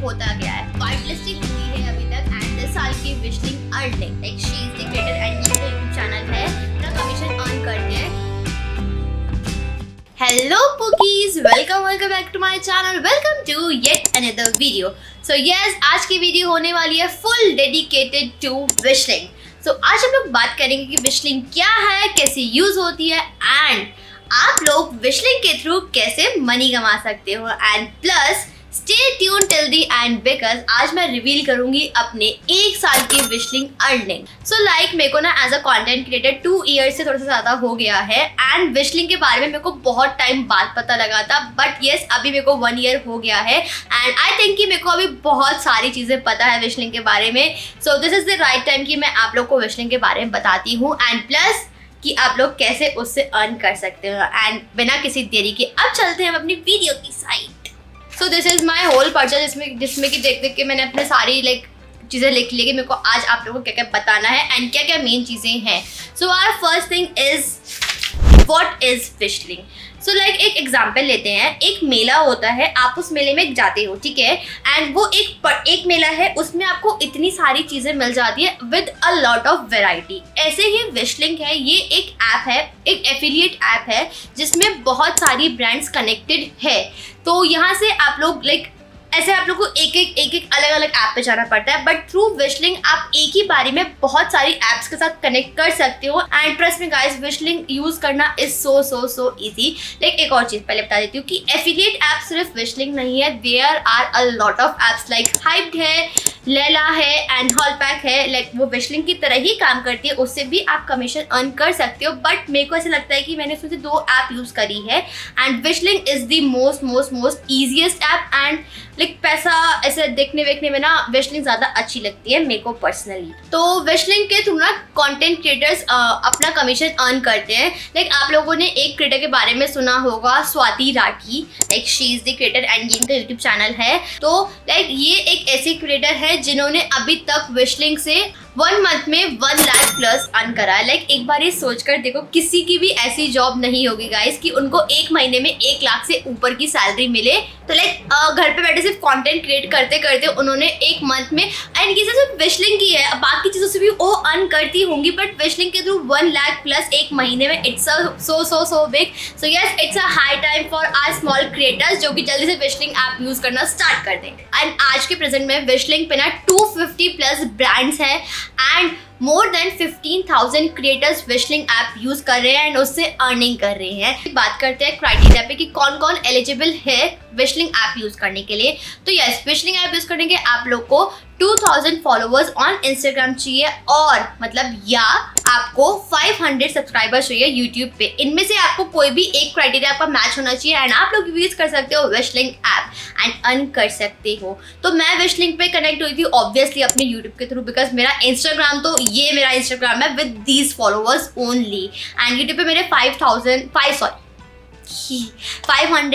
होता गया है, वाइट लिस्टिंग हुई है अभी तक एंड 10 साल की Wishlink earning, like she is the creator and ये यूट्यूब चैनल है, अपना कमीशन अर्न करते हैं। Hello pookies, welcome back to my channel, welcome to yet another video. So yes, आज की वीडियो होने वाली है full dedicated to Wishlink. So आज हम लोग बात करेंगे कि विशलिंग क्या है, कैसे यूज होती है एंड आप लोग विशलिंग के थ्रू कैसे मनी कमा सकते हो and plus stay tune till the and because आज मैं रिवील करूंगी अपने 1 साल की विशलिंग अर्निंग। सो लाइक मेरे को ना as a content creator 2 years से थोड़ा सा ज़्यादा हो गया है एंड विशलिंग के बारे में मेरे को बहुत टाइम बाद पता लगा था, बट येस अभी मेरे को 1 ईयर हो गया है एंड आई थिंक कि मेरे को अभी बहुत सारी चीज़ें पता है विशलिंग के बारे में। So this is the right time कि मैं आप लोग को विशलिंग के बारे में बताती हूँ एंड प्लस कि आप लोग कैसे उससे अर्न कर सकते हो। एंड बिना किसी देरी के अब चलते हैं हम अपनी वीडियो की side. So this is my whole purchase जिसमें कि देख के मैंने अपने सारी चीज़ें लिख ली कि मेरे को आज आप लोगों को क्या क्या बताना है एंड क्या क्या मेन चीज़ें हैं। So our first thing is what is Wishlink. So एक एग्जाम्पल लेते हैं, एक मेला होता है, आप उस मेले में जाते हो, ठीक है, एंड वो एक मेला है, उसमें आपको इतनी सारी चीज़ें मिल जाती है with a lot of variety. ऐसे ही विशलिंग है, ये एक ऐप है, एक एफिलिएट ऐप है जिसमें बहुत सारी ब्रांड्स कनेक्टेड है। तो यहाँ से आप लोग ऐसे आप लोग को एक अलग अलग ऐप पे जाना पड़ता है, बट थ्रू विशलिंग आप एक ही बारी में बहुत सारी ऐप्स के साथ कनेक्ट कर सकते हो and trust me guys, Wishlink use करना इज सो इजी। एक और चीज पहले बता देती हूँ कि एफिलिएट ऐप सिर्फ विशलिंग नहीं है, there are a lot of apps like hyped है, लेला है एंड हॉलपैक है, वो विशलिंग की तरह ही काम करती है, उससे भी आप कमीशन अर्न कर सकते हो। बट मेरे को ऐसा लगता है कि मैंने उसमें से 2 ऐप यूज करी है and Wishlink is the most easiest app and पैसा ऐसे देखने में ना विशलिंग ज़्यादा अच्छी लगती है मेरे को पर्सनली। तो विशलिंग के थ्रू ना कंटेंट क्रिएटर्स अपना कमीशन अर्न करते हैं। आप लोगों ने एक क्रिएटर के बारे में सुना होगा, Swati Rathi, she is the creator and इनका यूट्यूब चैनल है। तो ये एक ऐसी क्रिएटर है जिन्होंने अभी तक विशलिंग से 1 मंथ में 1 लाख प्लस अर्न करा है। एक बार ये सोचकर देखो, किसी की भी ऐसी जॉब नहीं होगी गाइस कि उनको 1 महीने में 1 लाख से ऊपर की सैलरी मिले। तो घर पे बैठे सिर्फ कंटेंट क्रिएट करते करते उन्होंने 1 मंथ में, एंड ये सिर्फ विशलिंग की है, बाकी चीज़ों से भी वो अर्न करती होंगी, बट विशलिंग के थ्रू 1 लाख प्लस 1 महीने में it's so big. So yes, it's a high time for our small creators जो कि जल्दी से विशलिंग ऐप यूज करना स्टार्ट कर दें। एंड आज के प्रेजेंट में विशलिंग पे ना 250 प्लस ब्रांड्स हैं and more than 15,000 creators Wishlink app use कर रहे हैं एंड उससे अर्निंग कर रहे हैं। बात करते हैं क्राइटेरिया पे कि कौन कौन एलिजिबल है विशलिंग ऐप यूज करने के लिए। तो यस, विशलिंग ऐप यूज करने के आप लोग को 2000 फॉलोवर्स ऑन इंस्टाग्राम चाहिए और या आपको 500 सब्सक्राइबर्स चाहिए यूट्यूब पे। इनमें से आपको कोई भी एक क्राइटेरिया आपका मैच होना चाहिए एंड आप लोग यूज कर सकते हो विशलिंग ऐप एंड अर्न कर सकते हो। तो मैं विशलिंग पे कनेक्ट हुई थी ऑब्वियसली अपने यूट्यूब के थ्रू, बिकॉज मेरा इंस्टाग्राम तो ये मेरा इंस्टाग्राम है with these followers only and YouTube पे मेरे 500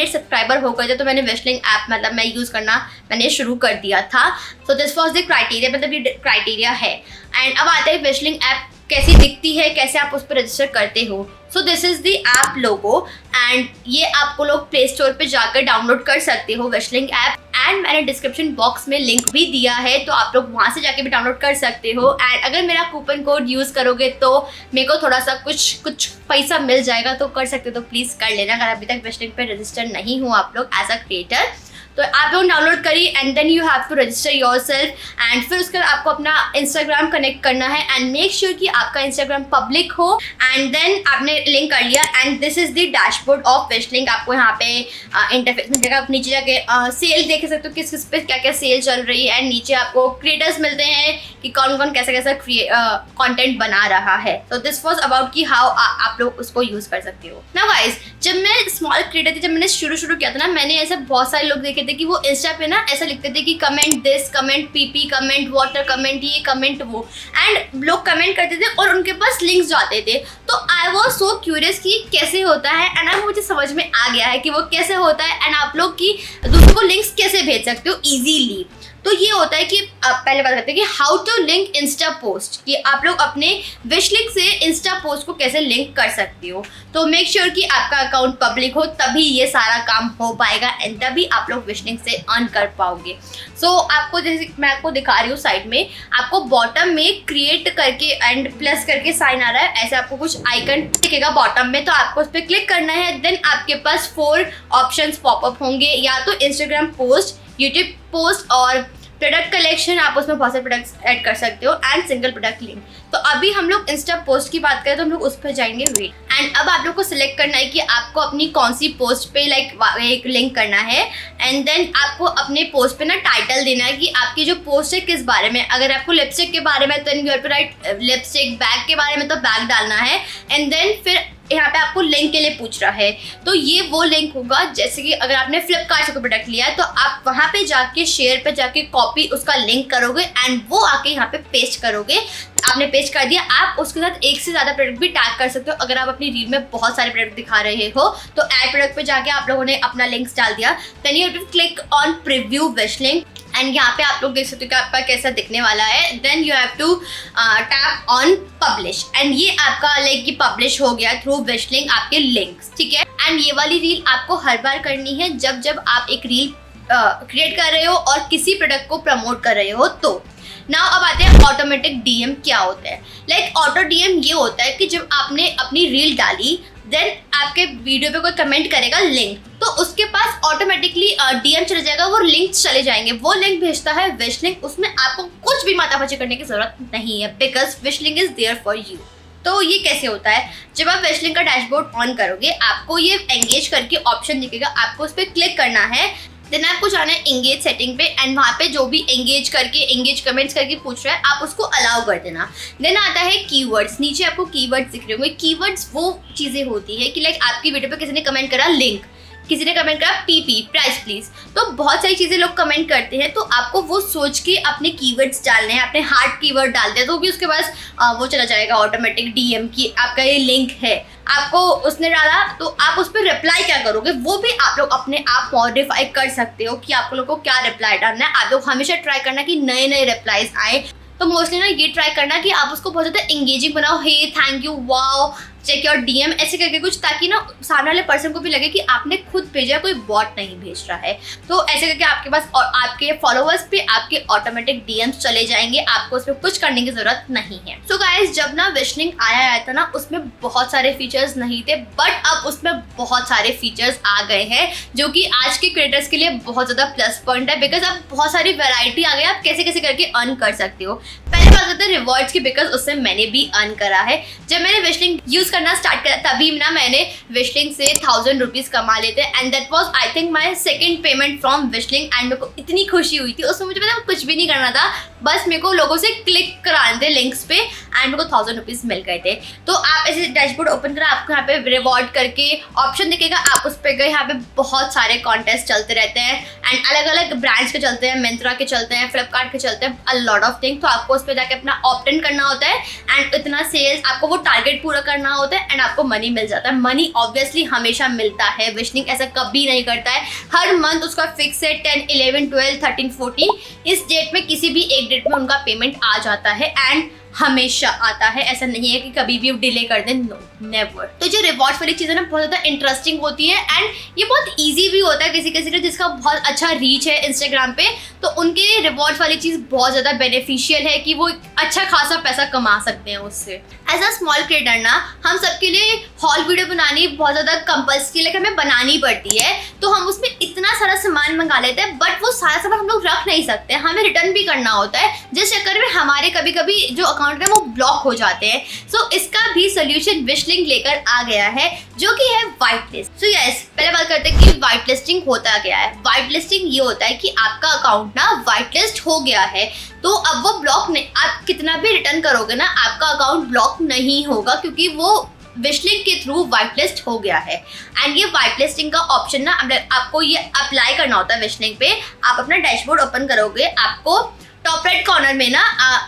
सब्सक्राइबर हो गए थे। तो मैंने विशलिंग ऐप मैं यूज़ करना मैंने शुरू कर दिया था। So this was the criteria, ये क्राइटेरिया है। एंड अब आता है विशलिंग ऐप कैसी दिखती है, कैसे आप उस पर रजिस्टर करते हो। So this is the app logo and ये आपको लोग प्ले स्टोर पे जाकर डाउनलोड कर सकते हो विशलिंग ऐप एंड मैंने डिस्क्रिप्शन बॉक्स में लिंक भी दिया है, तो आप लोग वहाँ से जाके भी डाउनलोड कर सकते हो। एंड अगर मेरा कूपन कोड यूज़ करोगे तो मेरे को थोड़ा सा कुछ पैसा मिल जाएगा, तो कर सकते हो, तो प्लीज़ कर लेना अगर अभी तक विशलिंग पे रजिस्टर नहीं हो आप लोग एज अ क्रिएटर। तो आप लोग डाउनलोड करिए and then you have to register yourself and फिर उसके बाद आपको अपना इंस्टाग्राम कनेक्ट करना है एंड मेक श्योर कि आपका इंस्टाग्राम पब्लिक हो एंड देन आपने लिंक कर लिया and this is the dashboard of Wishlink. आपको यहाँ पे इंटरफेस में जगह आप नीचे जाके सेल देख सकते हो, किस पे क्या क्या सेल चल रही है एंड नीचे आपको क्रिएटर्स मिलते हैं कि कौन कौन कैसा कंटेंट बना रहा है। तो दिस वॉज अबाउट कि हाउ आप लोग उसको यूज कर सकते हो। नाउ गाइस, जब मैं स्मॉल क्रिएटर थी, जब मैंने शुरू किया था ना, मैंने ऐसे बहुत सारे लोग देखे थे कि वो इंस्टा पे ना ऐसा लिखते थे कि comment this, comment PP, comment water, comment ये, कमेंट वो, एंड लोग कमेंट करते थे और उनके पास लिंक्स जाते थे। तो आई वॉज सो क्यूरियस कि कैसे होता है एंड अब मुझे समझ में आ गया है कि वो कैसे होता है एंड आप लोग की दूसरों को लिंक्स कैसे भेज सकते हो ईजीली। तो ये होता है कि आप पहले बात करते हैं कि how to link insta post, कि आप लोग अपने विश लिंक से इंस्टा पोस्ट को कैसे लिंक कर सकते हो। तो मेक श्योर कि आपका अकाउंट पब्लिक हो, तभी ये सारा काम हो पाएगा एंड तभी आप लोग विश लिंक से अर्न कर पाओगे। सो आपको जैसे मैं आपको दिखा रही हूँ साइड में, आपको बॉटम में क्रिएट करके एंड प्लस करके साइन आ रहा है, ऐसे आपको कुछ आइकन दिखेगा बॉटम में, तो आपको उस पर क्लिक करना है। देन आपके पास 4 ऑप्शंस पॉपअप होंगे, या तो इंस्टाग्राम पोस्ट, यूट्यूब पोस्ट और प्रोडक्ट कलेक्शन, आप उसमें बहुत सारे प्रोडक्ट्स ऐड कर सकते हो एंड सिंगल प्रोडक्ट लिंक। तो अभी हम लोग इंस्टा पोस्ट की बात करें तो हम लोग उस पर जाएंगे वेट, एंड अब आप लोग को सिलेक्ट करना है कि आपको अपनी कौन सी पोस्ट पे एक लिंक करना है। एंड देन आपको अपने पोस्ट पे ना टाइटल देना है कि आपकी जो पोस्ट है किस बारे में। अगर आपको लिपस्टिक के बारे में तो you have to write lipstick, bag के बारे में तो बैग डालना है। एंड देन फिर यहाँ पे आपको लिंक के लिए पूछ रहा है, तो ये वो लिंक होगा जैसे कि अगर आपने फ्लिपकार्ट से कोई प्रोडक्ट लिया है तो आप वहाँ पे जाके शेयर पे जाके कॉपी उसका लिंक करोगे एंड वो आके यहाँ पे पेस्ट करोगे। आपने पेस्ट कर दिया, आप उसके साथ एक से ज़्यादा प्रोडक्ट भी टैग कर सकते हो। अगर आप अपनी रील में बहुत सारे प्रोडक्ट दिखा रहे हो तो ऐड प्रोडक्ट पे जाके आप लोगों ने अपना लिंक्स डाल दिया, then you have to click on preview Wishlink and यहाँ पे आप लोग देख सकते हो कि आपका कैसा दिखने वाला है। Then you have to tap on publish and ये आपका लाइक ये पब्लिश हो गया थ्रू विश लिंक आपके लिंक्स, ठीक है। एंड ये वाली रील आपको हर बार करनी है जब जब आप एक रील क्रिएट कर रहे हो और किसी प्रोडक्ट को प्रमोट कर रहे हो। तो नाउ अब आते हैं ऑटोमेटिक डीएम क्या होता है। लाइक ऑटो डीएम ये होता है कि जब आपने अपनी रील डाली, देन आपके वीडियो पे कोई कमेंट करेगा लिंक, तो उसके पास ऑटोमेटिकली डीएम चले जाएगा, वो लिंक चले जाएंगे। वो लिंक भेजता है विश लिंक, उसमें आपको कुछ भी माथापच्ची करने की जरूरत नहीं है, because Wishlink is there for you. तो ये कैसे होता है, जब आप विश लिंक का डैशबोर्ड ऑन करोगे आपको ये एंगेज करके ऑप्शन दिखेगा, आपको उस पर क्लिक करना है। देन आपको जाना है एंगेज सेटिंग पे एंड वहाँ पे जो भी एंगेज कमेंट्स करके पूछ रहा है आप उसको अलाउ कर देना। देन आता है कीवर्ड्स, नीचे आपको कीवर्ड्स दिख रहे होंगे। कीवर्ड्स वो चीज़ें होती है कि लाइक आपकी वीडियो पे किसी ने कमेंट करा लिंक, किसी ने कमेंट करा पीपी प्राइस प्लीज, तो बहुत सारी चीज़ें लोग कमेंट करते हैं, तो आपको वो सोच के अपने कीवर्ड्स डालने हैं, अपने हार्ड कीवर्ड डालते हैं तो भी उसके पास वो चला जाएगा ऑटोमेटिक डीएम की आपका ये लिंक है। आपको उसने डाला तो आप उस पर रिप्लाई क्या करोगे वो भी आप लोग अपने आप मॉडिफाई कर सकते हो कि आप लोग को क्या रिप्लाई डालना है। आप लोग हमेशा ट्राई करना कि नए नए रिप्लाईज आए, तो मोस्टली ना ये ट्राई करना कि आप उसको बहुत ज़्यादा एंगेजिंग बनाओ, hey thank you wow check your DM ऐसे करके कुछ, ताकि ना सामने वाले पर्सन को भी लगे कि आपने खुद भेजा, कोई बॉट नहीं भेज रहा है। तो ऐसे करके आपके पास और आपके फॉलोअर्स पे आपके ऑटोमेटिक डीएम्स चले जाएंगे, आपको उसमें कुछ करने की जरूरत नहीं है। सो गाइस, जब ना विश लिंक आया था ना उसमें बहुत सारे फीचर्स नहीं थे, बट अब उसमें बहुत सारे फीचर्स आ गए हैं जो कि आज के क्रिएटर्स के लिए बहुत ज़्यादा प्लस पॉइंट है, बिकॉज अब बहुत सारी वेराइटी आ गई, आप कैसे कैसे करके अर्न कर सकते हो। पहले बात करते हैं रिवॉर्ड्स की, बिकॉज उससे मैंने भी अर्न करा है। जब मैंने विश लिंक यूज करना स्टार्ट करा तभी ना मैंने विश लिंक से 1000 रुपीज कमा लेते and that was I think my second payment from wish link. And मेरे को इतनी खुशी हुई थी उसमें, मुझे मतलब कुछ भी नहीं करना था, बस मेरे को लोगों से क्लिक कराने थे लिंक्स पे एंड मेरे को 1000 रुपीज मिल गए थे। तो आप ऐसे डैशबोर्ड ओपन करा, आपको यहाँ पे रिवॉर्ड करके ऑप्शन दिखेगा, आप उस पर गए, यहाँ पे बहुत सारे कॉन्टेस्ट चलते रहते हैं एंड अलग अलग ब्रांड्स के चलते हैं, मिंत्रा के चलते हैं, फ्लिपकार्ट के चलते हैं, अ लॉट ऑफ थिंग। तो आपको उस पर जाके अपना ऑप्ट इन करना होता है एंड इतना सेल्स आपको वो टारगेट पूरा करना होता है एंड आपको मनी मिल जाता है। मनी ऑब्वियसली हमेशा मिलता है, विश लिंक ऐसा कभी नहीं करता है, हर मंथ उसका फिक्स है 10, 11, 12, 13, 14 इस डेट में किसी भी एक डेट में उनका पेमेंट आ जाता है एंड हमेशा आता है, ऐसा नहीं है कि कभी भी डिले कर दें, नो नेवर। तो जो रिवॉर्ड्स वाली चीज़ है ना बहुत ज़्यादा इंटरेस्टिंग होती है एंड ये बहुत इजी भी होता है किसी किसी का जिसका बहुत अच्छा रीच है इंस्टाग्राम पे, तो उनके रिवॉर्ड्स वाली चीज़ बहुत ज़्यादा बेनिफिशियल है कि वो अच्छा खासा पैसा कमा सकते हैं उससे। एज अ स्मॉल क्रिएटर ना हम सबके लिए हॉल वीडियो बनानी बहुत ज़्यादा कंपल्सरी, लाइक हमें बनानी पड़ती है, तो हम उसमें इतना सारा सामान मंगा लेते हैं, बट वो सारा सामान हम लोग रख नहीं सकते, हमें रिटर्न भी करना होता है, जिस चक्कर में हमारे कभी कभी जो अकाउंट है वो ब्लॉक हो जाते हैं। सो इसका भी सोल्यूशन विश लिंक लेकर आ गया है जो कि है व्हाइट लिस्ट। सो यस, पहले बात करते हैं कि व्हाइट लिस्टिंग होता क्या है। व्हाइट लिस्टिंग ये होता है कि आपका अकाउंट ना व्हाइट लिस्ट हो गया है, तो अब वो ब्लॉक नहीं, आप कितना भी रिटर्न करोगे ना आपका अकाउंट ब्लॉक नहीं होगा, क्योंकि वो विश लिंक के थ्रू व्हाइट लिस्ट हो गया है। एंड ये व्हाइट लिस्टिंग का ऑप्शन ना आपको ये अप्लाई करना होता है विश लिंक पे। आप अपना डैशबोर्ड ओपन करोगे, आपको टॉप राइट कॉर्नर में ना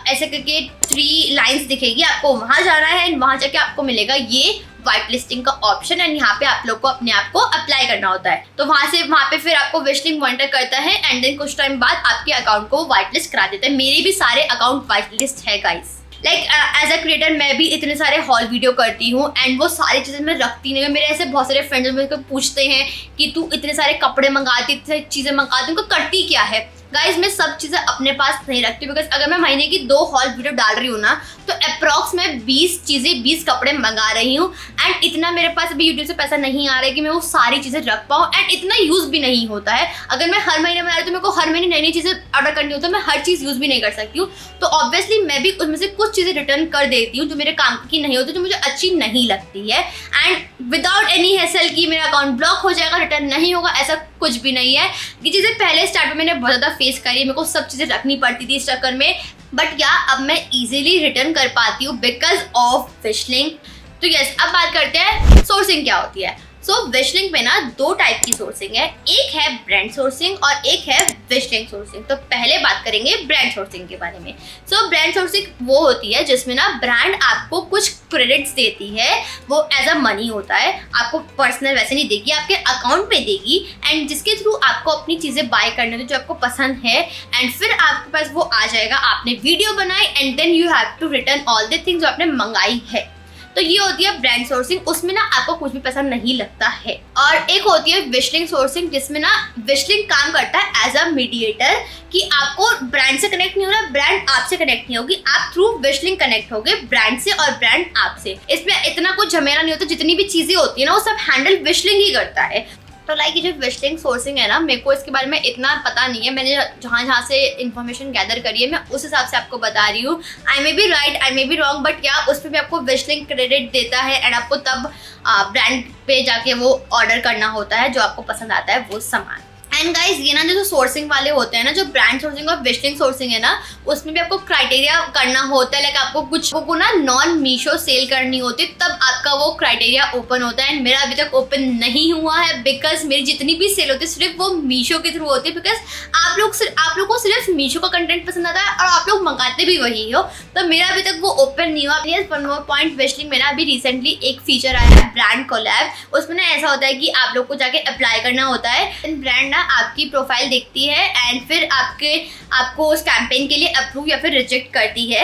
ऐसे करके 3 लाइंस दिखेगी, आपको वहां जाना है एंड वहां जाके आपको मिलेगा ये व्हाइट लिस्टिंग का ऑप्शन एंड यहाँ पे आप लोग को अपने आप को अप्लाई करना होता है। तो वहाँ पे फिर आपको विश लिंक मॉनिटर करता है एंड देन कुछ टाइम बाद आपके अकाउंट को व्हाइट लिस्ट करा देता है। मेरे भी सारे अकाउंट व्हाइट लिस्ट है guys. Like as a creator मैं भी इतने सारे हॉल वीडियो करती हूँ एंड वो सारी चीज़ें मैं रखती नहीं हूँ। मेरे ऐसे बहुत सारे फ्रेंड्स मेरे को पूछते हैं कि तू इतने सारे कपड़े मंगाती, इतनी सारी चीज़ें मंगाती, उनको करती क्या है। गाइज मैं सब चीज़ें अपने पास नहीं रखती बिकॉज अगर मैं महीने की 2 हॉल वीडियो डाल रही हूँ ना तो अप्रॉक्स मैं 20 चीज़ें 20 कपड़े मंगा रही हूँ एंड इतना मेरे पास अभी यूट्यूब से पैसा नहीं आ रहा है कि मैं वो सारी चीज़ें रख पाऊँ एंड इतना यूज़ भी नहीं होता है। अगर मैं हर महीने बना रही हूँ तो मेरे को हर महीने नई नई चीज़ें ऑर्डर करनी होती है, मैं हर चीज़ यूज़ भी नहीं कर सकती हूँ। तो ऑब्वियसली मैं भी उसमें से कुछ चीज़ें रिटर्न कर देती हूँ जो मेरे काम की नहीं होती, जो मुझे अच्छी नहीं लगती है एंड विदाउट एनी हैसल कि मेरा अकाउंट ब्लॉक हो जाएगा, रिटर्न नहीं होगा, ऐसा कुछ भी नहीं है। ये चीज़ें पहले स्टार्ट में मैंने बहुत ज़्यादा फेस करी, मेरे को सब चीज़ें रखनी पड़ती थी इस चक्कर में, बट या अब मैं इजीली रिटर्न कर पाती हूँ बिकॉज ऑफ विश लिंक। तो यस, अब बात करते हैं सोर्सिंग क्या होती है। सो विश लिंक में ना 2 टाइप की सोर्सिंग है, एक है ब्रांड सोर्सिंग और एक है विश लिंक सोर्सिंग। तो पहले बात करेंगे ब्रांड सोर्सिंग के बारे में। सो ब्रांड सोर्सिंग वो होती है जिसमें ना ब्रांड आपको कुछ क्रेडिट्स देती है, वो एज अ मनी होता है, आपको पर्सनल वैसे नहीं देगी, आपके अकाउंट पे देगी एंड जिसके थ्रू आपको अपनी चीज़ें बाय करने होती जो आपको पसंद है एंड फिर आपके पास वो आ जाएगा। आपने वीडियो बनाई and then you have to return all the things जो आपने मंगाई है। तो ये होती है ब्रांड सोर्सिंग, उसमें ना आपको कुछ भी पैसा नहीं लगता है। और एक होती है विश लिंक सोर्सिंग जिसमें ना विश लिंक काम करता है एज अ मीडिएटर कि आपको ब्रांड से कनेक्ट नहीं हो रहा, ब्रांड आपसे कनेक्ट नहीं होगी, आप थ्रू विश लिंक कनेक्ट होगे ब्रांड से और ब्रांड आपसे। इसमें इतना कुछ झमेला नहीं होता, जितनी भी चीजें होती है ना वो सब हैंडल विश लिंक ही करता है। तो लाइक ये जो विश लिंक सोर्सिंग है ना, मेरे को इसके बारे में इतना पता नहीं है, मैंने जहाँ से इन्फॉर्मेशन गैदर करी है मैं उस हिसाब से आपको बता रही हूँ। I may be right, I may be wrong, but या उसमें भी आपको विश लिंक क्रेडिट देता है एंड आपको तब ब्रांड पे जाके वो ऑर्डर करना होता है जो आपको पसंद आता है वो सामान। एंड गाइज ये ना जो सोर्सिंग वाले होते हैं ना, जो ब्रांड सोर्सिंग और विश लिंक सोर्सिंग है ना, उसमें भी आपको क्राइटेरिया करना होता है। लाइक आपको कुछ को ना नॉन मीशो सेल करनी होती तब आपका वो क्राइटेरिया ओपन होता है एंड मेरा अभी तक ओपन नहीं हुआ है बिकॉज मेरी जितनी भी सेल होती है सिर्फ वो मीशो के थ्रू होती है बिकॉज आप लोग को सिर्फ मीशो का कंटेंट पसंद आता है और आप लोग मंगाते भी वही हो। तो मेरा अभी तक वो ओपन नहीं हुआ। Yes, one more point, wish link में ना अभी रिसेंटली एक फीचर आया है ब्रांड कोलैब। उसमें ना ऐसा होता है कि आप लोग को जाके अप्लाई करना होता है, ब्रांड ना आपकी प्रोफाइल देखती है एंड फिर आपको उस कैंपेन के लिए अप्रूव या फिर रिजेक्ट करती है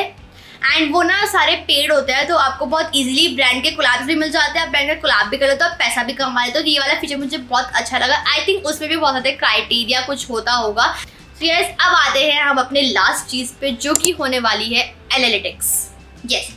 एंड वो ना सारे पेड होते हैं। तो आपको बहुत इजीली ब्रांड के कोलैब्स भी मिल जाते हैं, आप ब्रांड का कोलैब भी कर लेते हो, पैसा भी कमा लेते हो। तो ये वाला फीचर मुझे बहुत अच्छा लगा। आई थिंक उसमें भी बहुत सारे क्राइटेरिया कुछ होता होगा। तो यस, अब आते हैं हम अपने लास्ट चीज़ पे जो कि होने वाली है एनालिटिक्स। यस,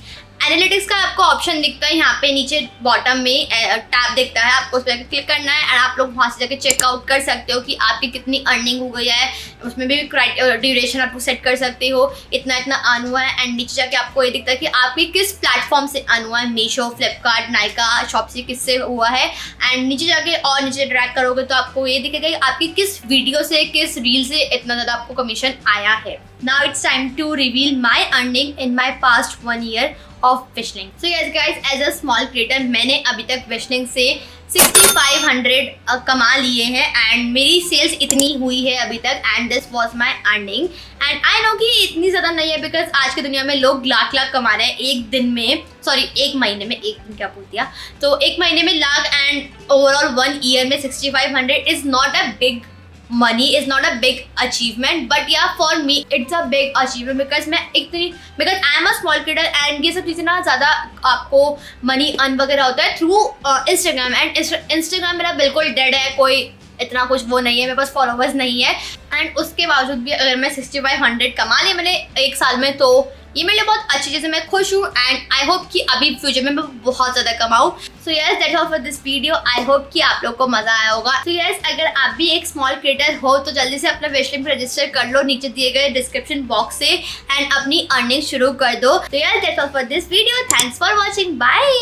एनालिटिक्स का आपको ऑप्शन दिखता है यहाँ पे नीचे बॉटम में टैब दिखता है, आपको उस पर क्लिक करना है एंड आप लोग वहाँ से जाके चेकआउट कर सकते हो कि आपकी कितनी अर्निंग हो गई है। उसमें भी ड्यूरेशन आपको सेट कर सकते हो, इतना अर्न हुआ है एंड नीचे जाके आपको ये दिखता है कि आपकी किस प्लेटफॉर्म से अर्न हुआ है, मीशो, फ्लिपकार्ट, नायका, शॉपसी किससे हुआ है एंड नीचे जाके और नीचे ड्रैग करोगे तो आपको ये दिखेगा कि आपकी किस वीडियो से, किस रील से इतना ज़्यादा आपको कमीशन आया है। Now it's time to reveal my earning in my past 1 year of Wishlink. So yes guys, as a small creator मैंने अभी तक विश लिंक से 6500 कमा लिए हैं एंड मेरी सेल्स इतनी हुई है अभी तक and this was my earning. And I know कि इतनी ज़्यादा नहीं है बिकॉज आज की दुनिया में लोग लाख कमा रहे हैं एक दिन में, सॉरी एक महीने में, एक दिन क्या बोल दिया, तो एक महीने में लाख एंड ओवरऑल 1 ईयर में 6500 is not a big money, is not a big achievement, but yeah for me it's a big achievement because because I am a small creator and ये सब चीज़ें ना ज़्यादा आपको मनी अर्न वगैरह होता है थ्रू इंस्टाग्राम एंड इंस्टाग्राम मेरा बिल्कुल डेड है, कोई इतना कुछ वो नहीं है, मेरे पास फॉलोवर्स नहीं है एंड उसके बावजूद भी अगर मैं 6500 कमा लिया मैंने एक साल में तो ये मेरे लिए बहुत अच्छी चीज़ है, मैं खुश हूँ एंड आई होप कि अभी फ्यूचर में मैं बहुत ज़्यादा कमाऊँ। So yes, that's all for this video. I hope कि आप लोग को मज़ा आया होगा। सो यस, अगर आप भी एक स्मॉल क्रिएटर हो तो जल्दी से अपना विश लिंक रजिस्टर कर लो नीचे दिए गए डिस्क्रिप्शन बॉक्स से एंड अपनी अर्निंग शुरू कर दो। तो yes, that's all for this video. Thanks for watching, bye.